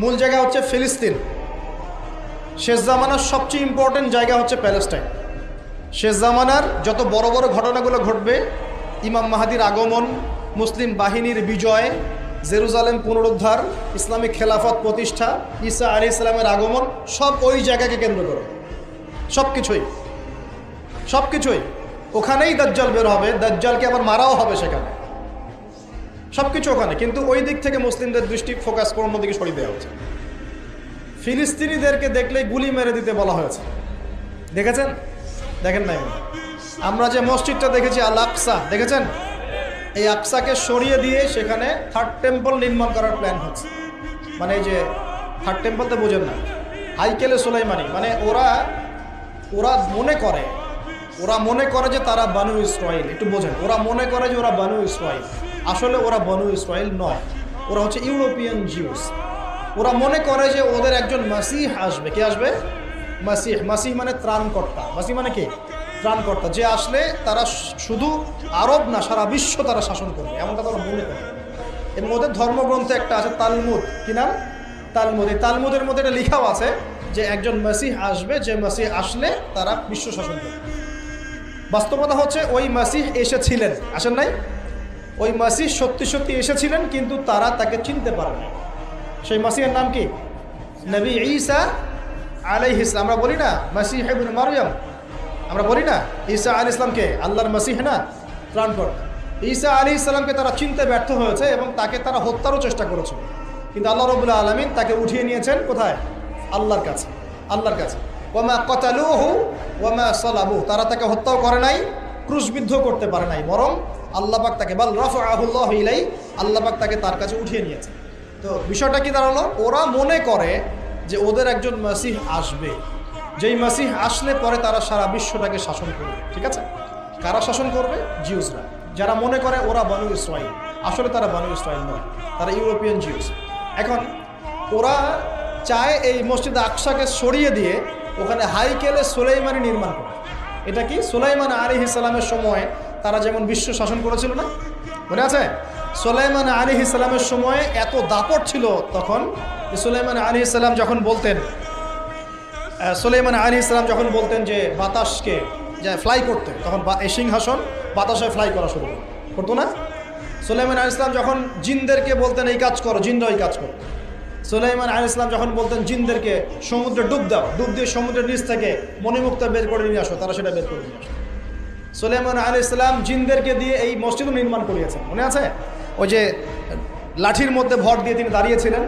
মূল জায়গা হচ্ছে ফিলিস্তিন। শেষ জামানার সবচেয়ে ইম্পর্টেন্ট জায়গা হচ্ছে প্যালেস্টাইন। শেষ জামানার যত বড় বড় ঘটনাগুলো ঘটবে, ইমাম মাহাদির আগমন, মুসলিম বাহিনীর বিজয়, জেরুজালেম পুনরুদ্ধার, ইসলামিক খেলাফত প্রতিষ্ঠা, ঈসা আলাইহিস সালামের আগমন, সব ওই জায়গাকে কেন্দ্র করে। সব কিছুই ওখানেই দাজ্জাল বের হবে, দাজ্জালকে আবার মারাও হবে সেখানে, সব কিছু ওখানে। কিন্তু ওই দিক থেকে মুসলিমদের দৃষ্টি ফোকাস করে অন্যদিকে সরিয়ে দেওয়া হচ্ছে। ফিলিস্তিনিদেরকে দেখলেই গুলি মেরে দিতে বলা হয়েছে, দেখেছেন? দেখেন নাই? আমরা যে মসজিদটা দেখেছি আল আকসা, দেখেছেন? এই আকসাকে সরিয়ে দিয়ে সেখানে থার্ড টেম্পল নির্মাণ করার প্ল্যান হচ্ছে। মানে এই যে থার্ড টেম্পল তো বোঝেন না, হাইকেলে সুলাইমানি, মানে ওরা মনে করে যে তারা বানু ইসরাইল। একটু বোঝেন, ওরা মনে করে যে ওরা বানু ইসরাইল, আসলে ওরা বানু ইসরাইল নয়, ওরা হচ্ছে ইউরোপিয়ান জিউস। ওরা মনে করে যে ওদের একজন মাসিহ আসবে। কে আসবে? মাসিহ মানে ত্রাণকর্তা। মাসিহ মানে কি? ত্রাণকর্তা। যে আসলে তারা শুধু আরব না, সারা বিশ্ব তারা শাসন করবে, এমনটা তারা মনে করে। এবং ওদের ধর্মগ্রন্থে একটা আছে তালমুদ। কি নাম? তালমুদ। এই তালমুদের মধ্যে এটা লেখাও আছে যে একজন মাসিহ আসবে, যে মাসিহ আসলে তারা বিশ্ব শাসন করবে। বাস্তবতা হচ্ছে ওই মাসিহ এসেছিলেন, আসেন নাই? ওই মাসিহ সত্যি এসেছিলেন, কিন্তু তারা তাকে চিনতে পারে না। সেই মাসিহের নাম কি? নবী ঈসা আলাইহিস সালাম। আমরা বলি না মাসিহ ইবনে মারইয়াম, আমরা বলি না ঈসা আলাইহিস সালামকে আল্লাহর মাসিহ না, ত্রাণকর্তা। ঈসা আলাইহিস সালামকে তারা চিনতে ব্যর্থ হয়েছে এবং তাকে তারা হত্যারও চেষ্টা করেছিল, কিন্তু আল্লাহ রাব্বুল আলামিন তাকে উঠিয়ে নিয়েছেন কোথায়? আল্লাহর কাছে। ওয়ামা ক্বাতালুহু ওয়ামা সালাবুহু, তারা তাকে হত্যাও করে নাই, ক্রুশবিদ্ধ করতে পারে নাই, বরং আল্লাহ পাক তাকে বাল রাফাআহুল্লাহু ইলাইহি, আল্লাহ পাক তাকে তার কাছে উঠিয়ে নিয়েছে। তো বিষয়টা কি দাঁড়ালো? ওরা মনে করে যে ওদের একজন মাসিহ আসবে, যেই মাসিহ আসলে পরে তারা সারা বিশ্বটাকে শাসন করবে। ঠিক আছে? কারা শাসন করবে? জিউসরা, যারা মনে করে ওরা বানু ইসরাইল। আসলে তারা বানু ইসরাইল নয়, তারা ইউরোপিয়ান জিউস। এখন ওরা চায় এই মসজিদ আকসাকে সরিয়ে দিয়ে ওখানে হাইকেলে সুলাইমানি নির্মাণ করে। এটা কি? সুলাইমান আলাইহিস সালামের সময় তারা যেমন বিশ্ব শাসন করেছিল না, মনে আছে? সুলাইমান আলাইহিস সালামের সময় এত দাপট ছিল তখন, সুলাইমান আলাইহিস সালাম যখন বলতেন যে বাতাসকে ফ্লাই করতে, তখন এই সিংহাসন বাতাসে ফ্লাই করা শুরু করতো না? সুলাইমান আলাইহিস সালাম যখন জিনদেরকে বলতেন এই কাজ করো, জিনরা ওই কাজ করতো। সুলাইমান আলাইহিস সালাম যখন বলতেন জিনদেরকে সমুদ্রে ডুব দাও, ডুব দিয়ে সমুদ্রের নিচ থেকে মণিমুক্তা বের করে নিয়ে আসো, তারা সেটা বের করে নিয়ে আসো। সুলাইমান আলাইহিস সালাম জিনদেরকে দিয়ে এই মসজিদও নির্মাণ করিয়েছেন, মনে আছে? ওই যে লাঠির মধ্যে ভর দিয়ে তিনি দাঁড়িয়েছিলেন,